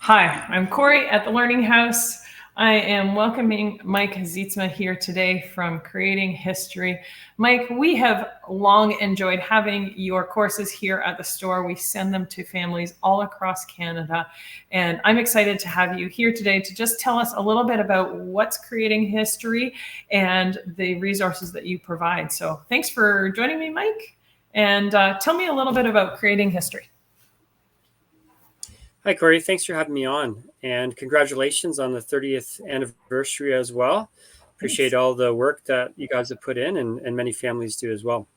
Hi, I'm Corey at the Learning House. I am welcoming Mike Zietsma here today from Creating History. Mike, we have long enjoyed having your courses here at the store. We send them to families all across Canada. And I'm excited to have you here today to just tell us a little bit about what's Creating History and the resources that you provide. So thanks for joining me, Mike. And tell me a little bit about Creating History. Hi, Corey. Thanks for having me on. And congratulations on the 30th anniversary as well. Appreciate all the work that you guys have put in, and many families do as well.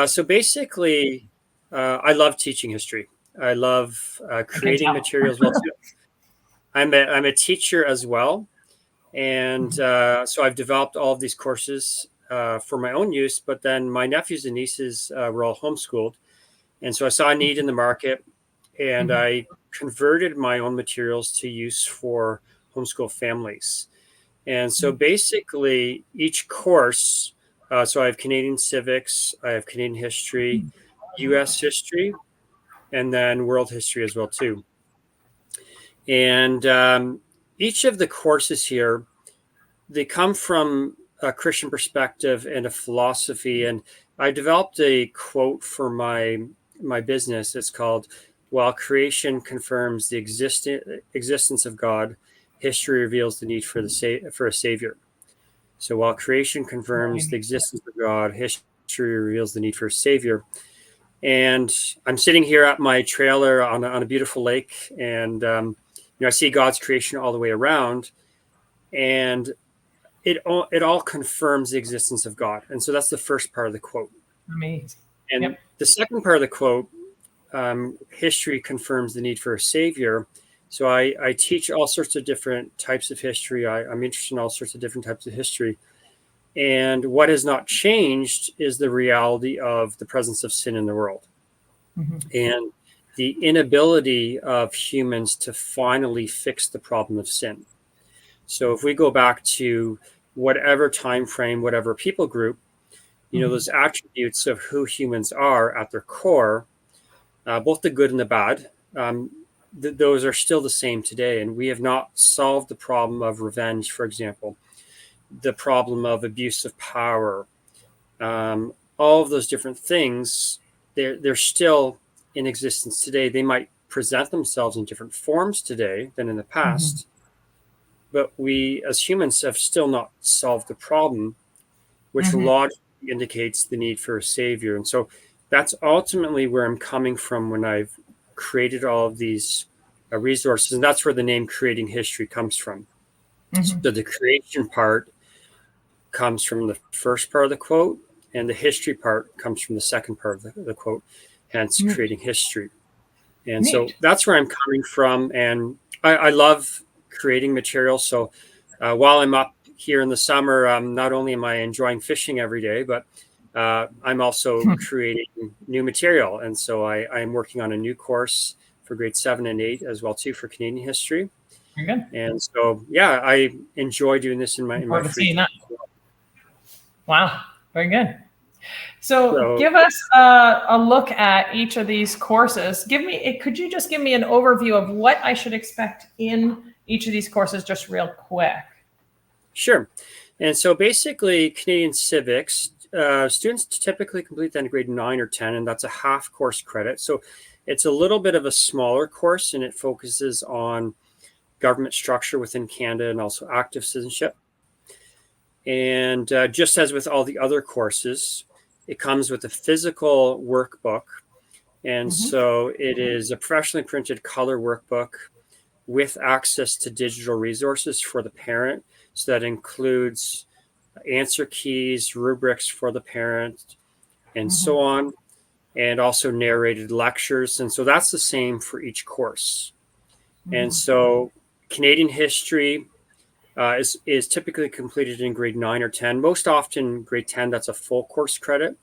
So basically, I love teaching history. I love creating materials. Well, too. I'm a teacher as well. And so I've developed all of these courses for my own use, but then my nephews and nieces were all homeschooled. And so I saw a need in the market, and I converted my own materials to use for homeschool families. And so basically each course, so I have Canadian civics, I have Canadian history, US history, and then world history as well too. And each of the courses here, they come from a Christian perspective and a philosophy. And I developed a quote for my business. It's called, "While creation confirms the existence of God, history reveals the need for a savior." So while creation confirms the existence of God, history reveals the need for a savior. And I'm sitting here at my trailer on a beautiful lake, and I see God's creation all the way around, and it all confirms the existence of God. And so that's the first part of the quote. Amazing. And the second part of the quote, history confirms the need for a savior. So I teach all sorts of different types of history. I'm interested in all sorts of different types of history. And what has not changed is the reality of the presence of sin in the world. And the inability of humans to finally fix the problem of sin. So if we go back to whatever time frame, whatever people group, those attributes of who humans are at their core, both the good and the bad, those are still the same today. And we have not solved the problem of revenge, for example, the problem of abuse of power, all of those different things, they're still in existence today. They might present themselves in different forms today than in the past, but we as humans have still not solved the problem, which logically indicates the need for a savior. And so that's ultimately where I'm coming from when I've created all of these resources. And that's where the name Creating History comes from. So the creation part comes from the first part of the quote, and the history part comes from the second part of the quote, hence Creating History. And so that's where I'm coming from. And I love creating material. So while I'm up here in the summer, not only am I enjoying fishing every day, but I'm also creating new material. And so I am working on a new course for grade 7 and 8 as well too for Canadian history. And so, yeah, I enjoy doing this in my free time. Wow, very good. So give us a look at each of these courses. Could you just give me an overview of what I should expect in each of these courses, just real quick? Sure. And so basically, Canadian civics, students typically complete that in grade 9 or 10, and that's a half course credit. So it's a little bit of a smaller course, and it focuses on government structure within Canada and also active citizenship. And just as with all the other courses, it comes with a physical workbook. And so it is a professionally printed color workbook with access to digital resources for the parent. So that includes answer keys, rubrics for the parent, and so on, and also narrated lectures. And so that's the same for each course. And so Canadian history is typically completed in grade 9 or 10. Most often grade 10, that's a full course credit.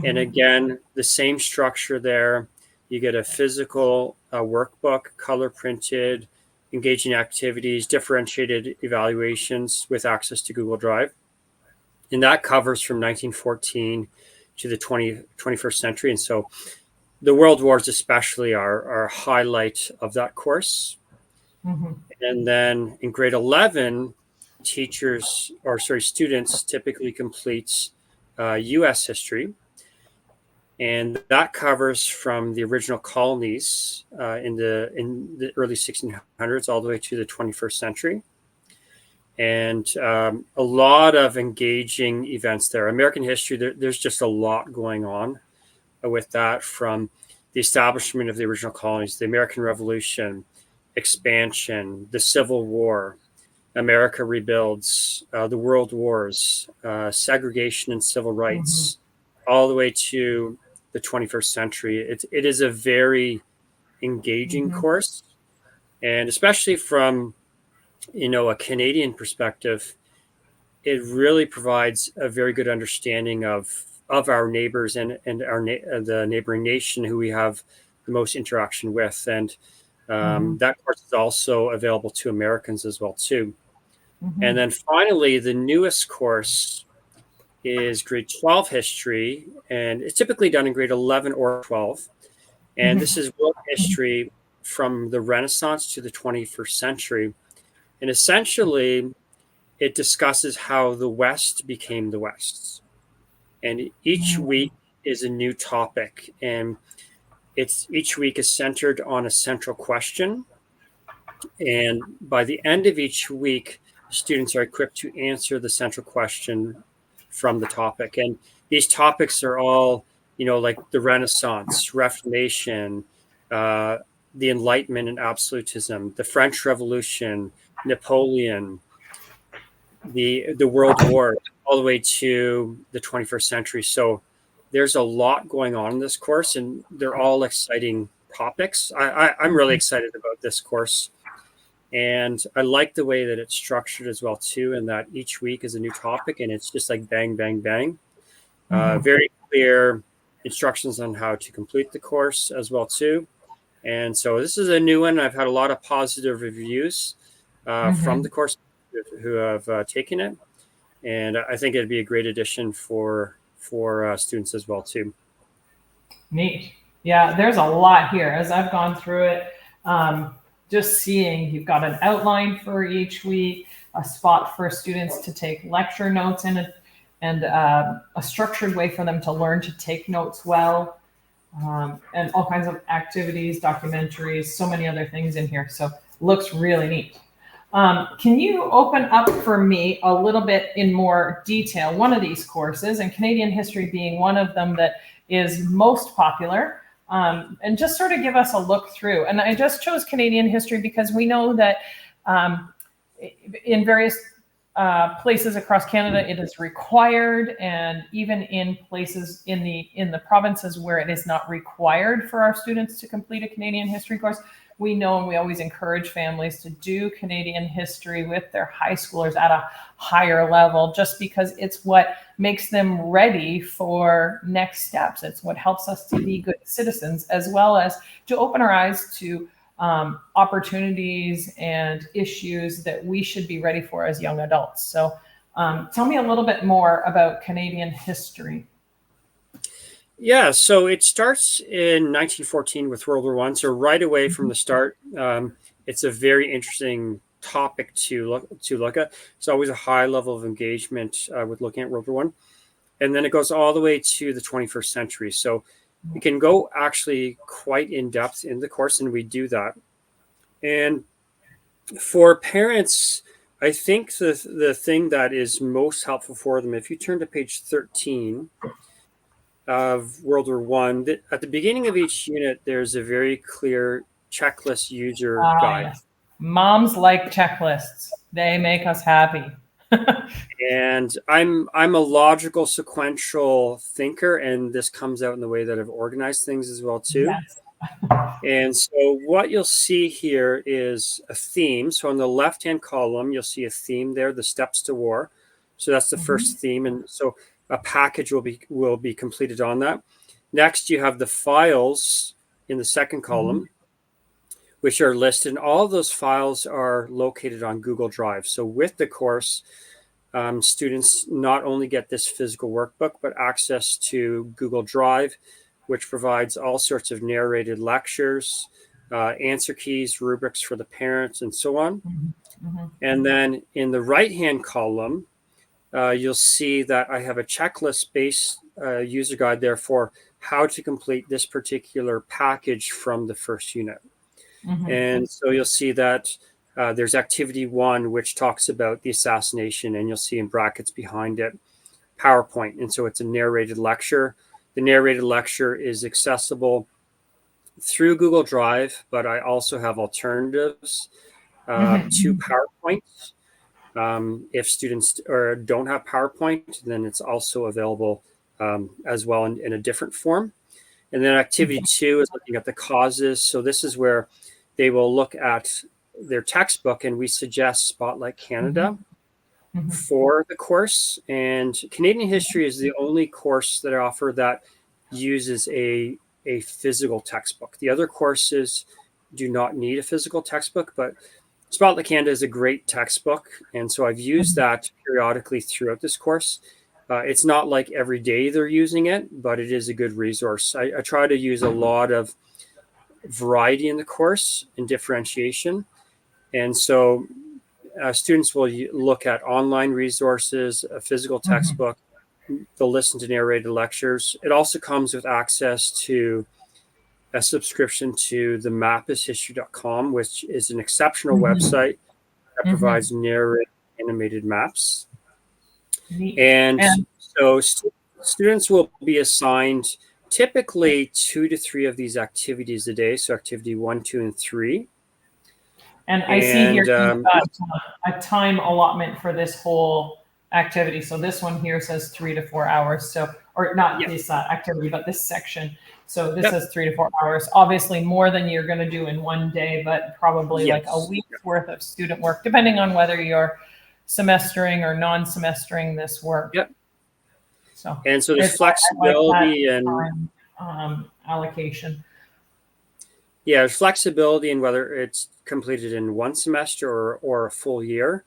And again, the same structure there. You get a physical workbook, color printed, engaging activities, differentiated evaluations with access to Google Drive. And that covers from 1914 to the 21st century. And so the World Wars especially are a highlight of that course. Mhm. And then in grade 11, students typically complete U.S. history. And that covers from the original colonies in the early 1600s all the way to the 21st century. And a lot of engaging events there. American history, there's just a lot going on with that, from the establishment of the original colonies, the American Revolution, expansion, the Civil War, America rebuilds, the World Wars, segregation and civil Mhm. rights, all the way to the 21st century. It is a very engaging Mhm. course, and especially from a Canadian perspective, it really provides a very good understanding of our neighbors and the neighboring nation who we have the most interaction with, and Mhm. that course is also available to Americans as well too. And Mhm. then finally, the newest course is grade 12 history, and it's typically done in grade 11 or 12. And Mhm. this is world Mhm. history from the Renaissance to the 21st century. And essentially, it discusses how the West became the West. And each Mhm. week is a new topic, and each week is centered on a central question. And by the end of each week, students are equipped to answer the central question from the topic. And these topics are all, like the Renaissance, Reformation, uh, the Enlightenment and absolutism, the French Revolution, Napoleon, the World War, all the way to the 21st century. So there's a lot going on in this course, and they're all exciting topics. I'm really Mhm. excited about this course, and I like the way that it's structured as well too, and that each week is a new topic, and it's just like bang, bang, bang. Mhm. Very clear instructions on how to complete the course as well too. And so this is a new one. I've had a lot of positive reviews from the Mhm. course who have taken it, and I think it'd be a great addition for students as well too. Neat. Yeah, there's a lot here. As I've gone through it, just seeing you've got an outline for each week, a spot for students to take lecture notes in it, and a structured way for them to learn to take notes well, and all kinds of activities, documentaries, so many other things in here. So looks really neat. Can you open up for me a little bit in more detail one of these courses, and Canadian history being one of them that is most popular, and just sort of give us a look through? And I just chose Canadian history because we know that um, in various places across Canada, it is required, and even in places in the provinces where it is not required for our students to complete a Canadian history course, we know and we always encourage families to do Canadian history with their high schoolers at a higher level, just because it's what makes them ready for next steps. It's what helps us to be good citizens, as well as to open our eyes to opportunities and issues that we should be ready for as young adults. So, tell me a little bit more about Canadian history. Yeah, so it starts in 1914 with World War One. So right away from Mhm. the start, it's a very interesting topic to look at. It's always a high level of engagement with looking at World War One, and then it goes all the way to the 21st century. So we can go actually quite in depth in the course, and we do that. And for parents, I think the thing that is most helpful for them, if you turn to page 13 of World War One, at the beginning of each unit, there's a very clear checklist user Ah, guide. yes. Moms like checklists. They make us happy. And I'm a logical, sequential thinker, and this comes out in the way that I've organized things as well too. Yes. And so what you'll see here is a theme. So on the left-hand column, you'll see a theme there, the steps to war. So that's the Mhm. first theme. And so a package will be completed on that. Next, you have the files in the second Mhm. column, which are listed. And all of those files are located on Google Drive. So with the course, students not only get this physical workbook, but access to Google Drive, which provides all sorts of narrated lectures, answer keys, rubrics for the parents, and so on. Mm-hmm. And then in the right-hand column, you'll see that I have a checklist-based user guide there for how to complete this particular package from the first unit. Mm-hmm. And so you'll see that there's activity 1, which talks about the assassination, and you'll see in brackets behind it, PowerPoint. And so it's a narrated lecture. The narrated lecture is accessible through Google Drive, but I also have alternatives to PowerPoint. If students don't have PowerPoint, then it's also available as well in a different form. And then activity 2 is looking at the causes. So this is where they will look at their textbook, and we suggest Spotlight Canada for the course. And Canadian history is the only course that I offer that uses a physical textbook. The other courses do not need a physical textbook, but Spotlight Canada is a great textbook, and so I've used that periodically throughout this course. It's not like every day they're using it, but it is a good resource. I try to use a lot of variety in the course and differentiation, and so students will look at online resources, a physical textbook. They'll listen to narrated lectures. It also comes with access to a subscription to the mapishistory.com, which is an exceptional website that provides narrated animated maps. Neat. And so students will be assigned typically 2 to 3 of these activities a day. So activity 1, 2, and 3. And I see here you've got a time allotment for this whole activity. So this one here says 3 to 4 hours. So, or not this activity, but this section. So this says 3 to 4 hours. Obviously more than you're going to do in one day, but probably like a week's worth of student work, depending on whether you're semestering or non-semestering this work. So, and so there's flexibility and allocation. Yeah, there's flexibility in whether it's completed in one semester or a full year.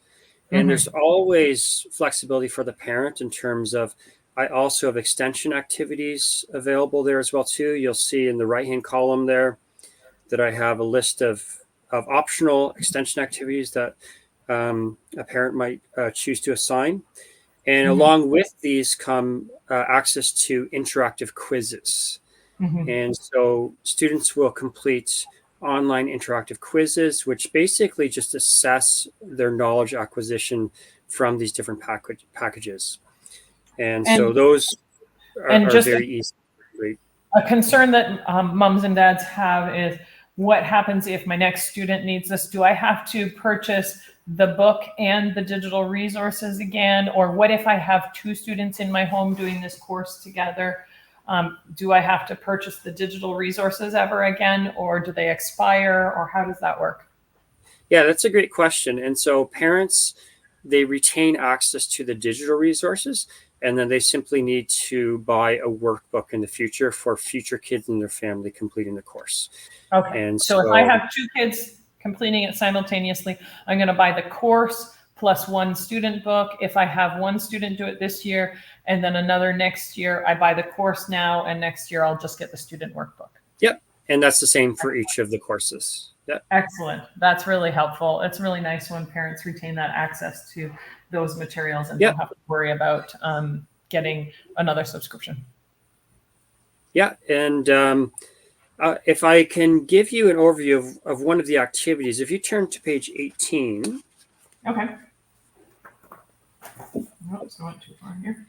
And there's always flexibility for the parent in terms of, I also have extension activities available there as well too. You'll see in the right-hand column there that I have a list of optional extension activities that a parent might choose to assign. And along with these come access to interactive quizzes. And so students will complete online interactive quizzes, which basically just assess their knowledge acquisition from these different packages. And so those are very easy. A concern that moms and dads have is, what happens if my next student needs this? Do I have to purchase the book and the digital resources again? Or what if I have 2 students in my home doing this course together? Do I have to purchase the digital resources ever again, or do they expire, or how does that work? Yeah, that's a great question. And so parents, they retain access to the digital resources, and then they simply need to buy a workbook in the future for future kids in their family completing the course. Okay. And so if I have 2 kids completing it simultaneously, I'm going to buy the course plus 1 student book. If I have 1 student do it this year and then another next year, I buy the course now, and next year I'll just get the student workbook. Yep. And that's the same for each of the courses. Yep. Excellent. That's really helpful. It's really nice when parents retain that access to those materials and don't have to worry about getting another subscription. Yeah. And if I can give you an overview of one of the activities, if you turn to page 18. Okay. Oops, I went too far here.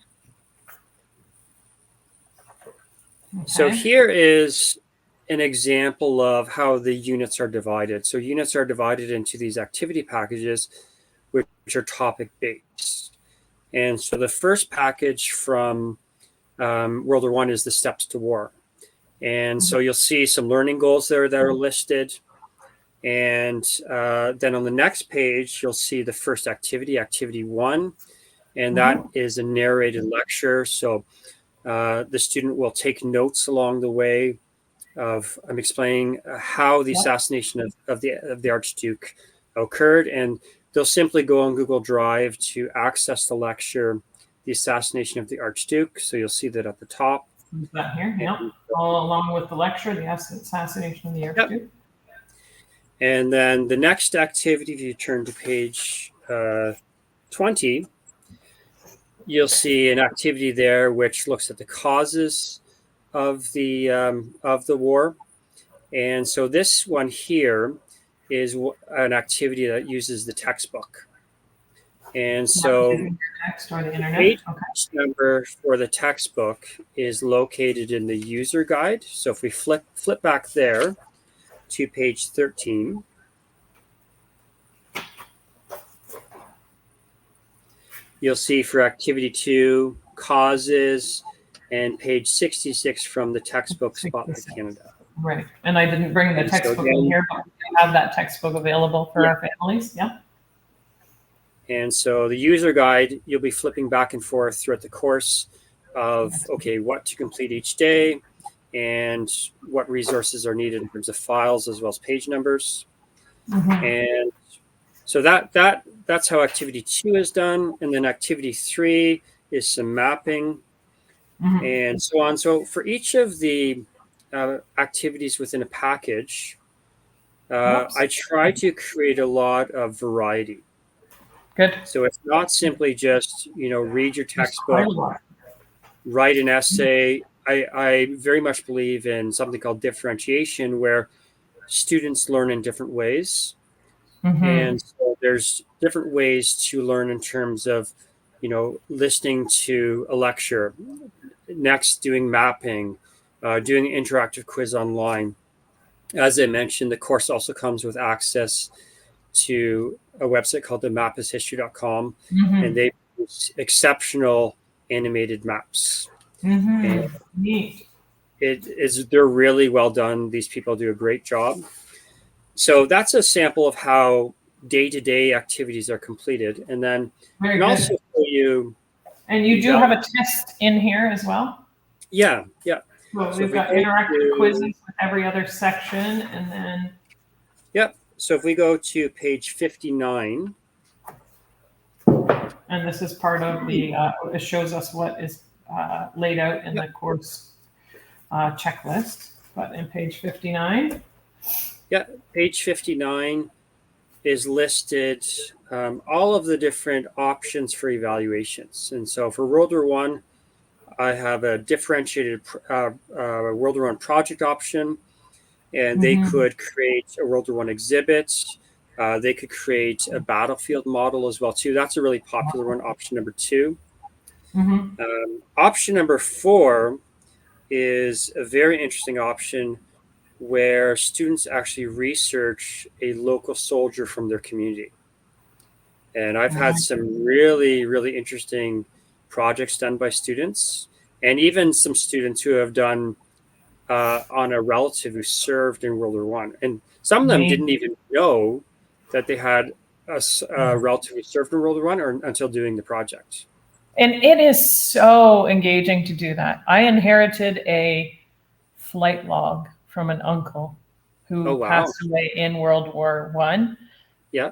Okay. So here is an example of how the units are divided. So units are divided into these activity packages, which are topic based. And so the first package from World War I is the Steps to War. And so you'll see some learning goals there that are listed. And then on the next page, you'll see the first activity, activity 1. And that is a narrated lecture. So the student will take notes along the way of explaining how the assassination of the Archduke occurred. And they'll simply go on Google Drive to access the lecture, The Assassination of the Archduke. So you'll see that at the top. Is that here? Yep. All along with the lecture, The Assassination of the Archduke. And then the next activity, if you turn to page 20, you'll see an activity there which looks at the causes of the war. And so this one here is an activity that uses the textbook. And so text or the internet. page number for the textbook is located in the user guide. So if we flip back there to page 13, you'll see for activity 2, causes, and page 66 from the textbook Spotlight Canada. Right. And I didn't bring the textbook in here, but we have that textbook available for our families. Yeah. And so the user guide, you'll be flipping back and forth throughout the course of, okay, what to complete each day and what resources are needed in terms of files as well as page numbers. And so that's how activity 2 is done. And then activity 3 is some mapping and so on. So for each of the activities within a package, I try to create a lot of variety. Good. So it's not simply just, read your textbook, write an essay. I very much believe in something called differentiation, where students learn in different ways. And so there's different ways to learn in terms of, listening to a lecture, next doing mapping, doing an interactive quiz online. As I mentioned, the course also comes with access to a website called themapishistory.com, and they produce exceptional animated maps. And Neat. they're really well done. These people do a great job. So that's a sample of how day-to-day activities are completed. And then I can also show you. And you do have a test in here as well? Yeah. Well, we've got interactive quizzes with every other section, and then. Yep. So if we go to page 59. And this is part of the, it shows us what is laid out in the course checklist. But in page 59. Yeah, page 59 is listed all of the different options for evaluations. And so for World War I, I have a differentiated World War I project option, and they could create a World War I exhibit. They could create a battlefield model as well, too. That's a really popular one, option number 2. Option number 4 is a very interesting option where students actually research a local soldier from their community. And I've had some really, really interesting projects done by students, and even some students who have done on a relative who served in World War I. And some of them didn't even know that they had a relative who served in World War I until doing the project. And it is so engaging to do that. I inherited a flight log from an uncle who passed away in World War I. Yeah.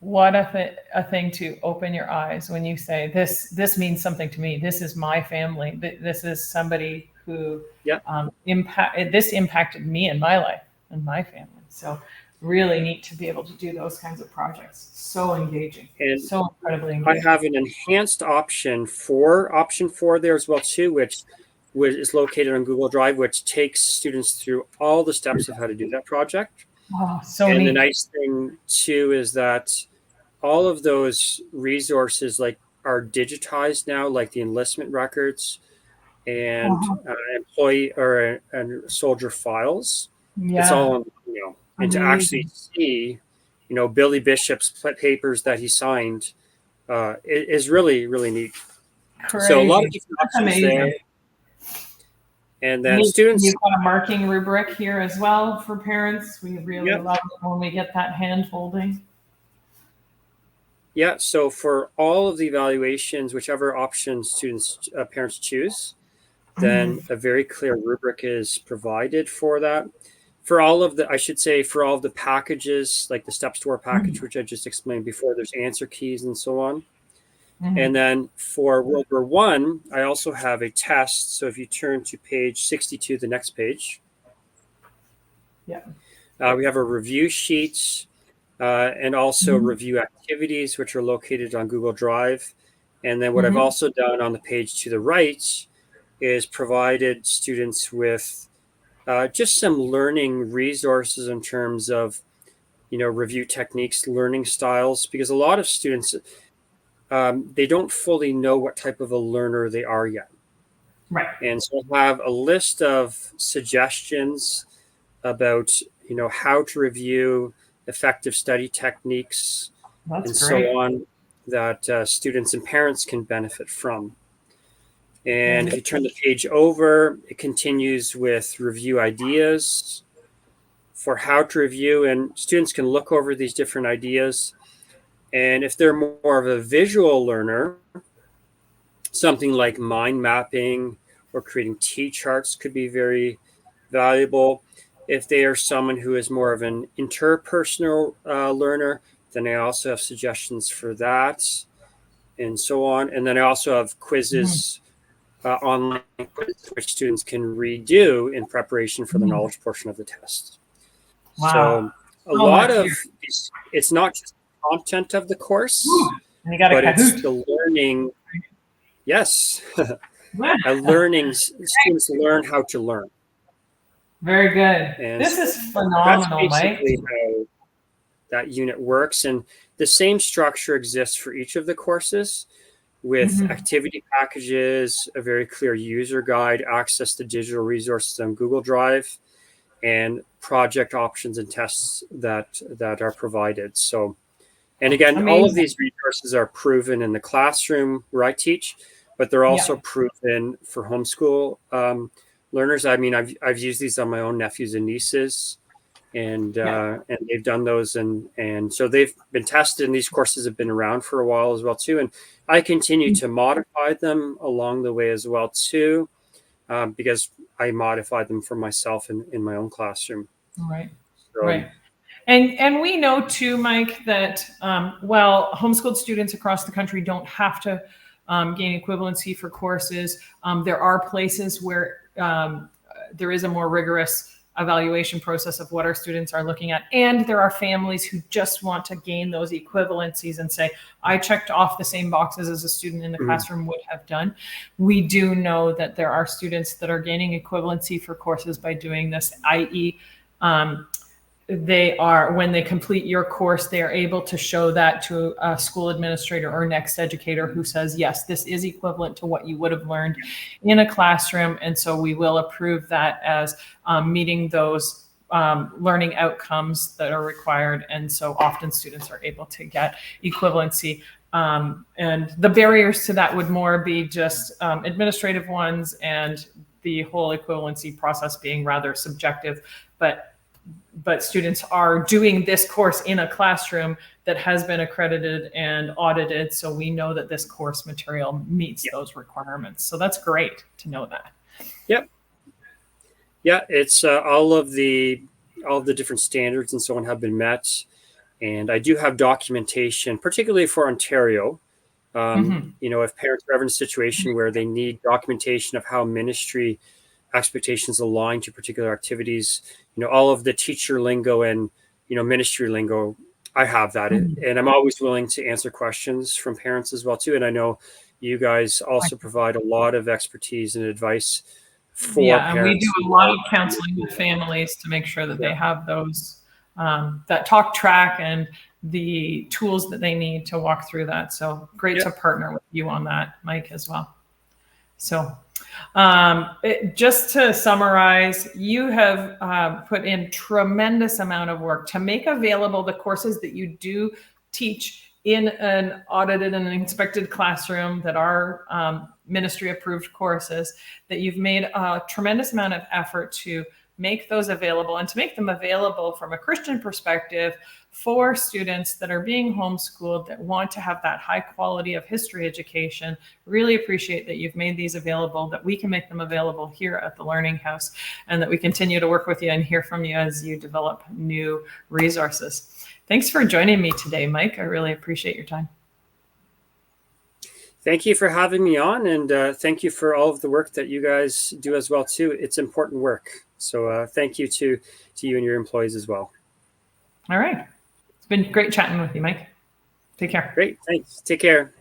What a thing to open your eyes when you say, this means something to me. This is my family. This is somebody who this impacted me in my life and my family. So really neat to be able to do those kinds of projects. So engaging. And so incredibly engaging. I have an enhanced option 4 there as well too, which is located on Google Drive, which takes students through all the steps of how to do that project. Oh, so and neat. The nice thing too is that all of those resources are digitized now, like the enlistment records and employee and soldier files. Yeah. It's all on, and to actually see, Billy Bishop's papers that he signed is really, really neat. Crazy. So a lot of different options there. And then students. You've got a marking rubric here as well for parents. We really love it when we get that hand holding. Yeah, so for all of the evaluations, whichever option parents choose, then a very clear rubric is provided for that. For all of the packages, like the Steps to War package, which I just explained before, there's answer keys and so on. And then for World War I also have a test. So if you turn to page 62, the next page. Yeah. We have our review sheets and also Mhm. review activities, which are located on Google Drive. And then what I've Mhm. also done on the page to the right is provided students with just some learning resources in terms of, review techniques, learning styles, because a lot of students, they don't fully know what type of a learner they are yet. Right. And so I have a list of suggestions about, how to review, effective study techniques, That's and so great. on that students and parents can benefit from. And if Okay. you turn the page over, it continues with review ideas for how to review, and students can look over these different ideas. And if they're more of a visual learner, something like mind mapping or creating T charts could be very valuable. If they are someone who is more of an interpersonal learner, then I also have suggestions for that, and so on. And then I also have Mhm. quizzes, online quizzes, which students can redo in preparation for the Mhm. knowledge portion of the test. Wow. So a So lot much here. of these, it's not just content of the Woo. course, And you got a but it's Kahoot. the learning. Yes, Yeah. learning. Students learn how to learn, Very good. and This so is that's phenomenal, Mike. basically how that unit works. And the same structure exists for each of the courses, with Mhm. activity packages, a very clear user guide, access to digital resources on Google Drive, and project options and tests that are provided. So, and again, all of Amazing. these resources are proven in the classroom where I teach, but they're also Yeah. proven for homeschool learners. I mean, I've used these on my own nephews and nieces, Yeah. and they've done those, and so they've been tested, and these courses have been around for a while as well too. And I continue to modify them along the way as well too, because I modify them for myself in my own classroom. Right. So Right. And we know too, Mike, that while homeschooled students across the country don't have to gain equivalency for courses, there are places where there is a more rigorous evaluation process of what our students are looking at. And there are families who just want to gain those equivalencies and say, I checked off the same boxes as a student in the mhm. classroom would have done. We do know that there are students that are gaining equivalency for courses by doing this, i.e., they are, when they complete your course, they are able to show that to a school administrator or next educator who says, yes, this is equivalent to what you would have learned in a classroom. And so we will approve that as meeting those learning outcomes that are required. And so often students are able to get equivalency. And the barriers to that would more be just administrative ones, and the whole equivalency process being rather subjective. But students are doing this course in a classroom that has been accredited and audited. So we know that this course material meets Yeah, those requirements. So that's great to know that. yep, yeah. It's all of the different standards and so on have been met, and I do have documentation, particularly for Ontario. Mm-hmm. If parents are ever in a situation where they need documentation of how ministry expectations align to particular activities, all of the teacher lingo and ministry lingo, I have that, Mm-hmm. and I'm always willing to answer questions from parents as well too. And I know you guys also provide a lot of expertise and advice for Yeah, and we do parents who a lot are of counseling with families to make sure that yeah, they have those that talk track and the tools that they need to walk through that. So great yeah, to partner with you on that, Mike, as well. So, just to summarize, you have put in tremendous amount of work to make available the courses that you do teach in an audited and inspected classroom that are ministry approved courses, that you've made a tremendous amount of effort to make those available, and to make them available from a Christian perspective for students that are being homeschooled that want to have that high quality of history education. Really appreciate that you've made these available, that we can make them available here at the Learning House, and that we continue to work with you and hear from you as you develop new resources. Thanks for joining me today, Mike. I really appreciate your time. Thank you for having me on, and thank you for all of the work that you guys do as well too. It's important work. So thank you to you and your employees as well. All right. It's been great chatting with you, Mike. Take care. Great. Thanks. Take care.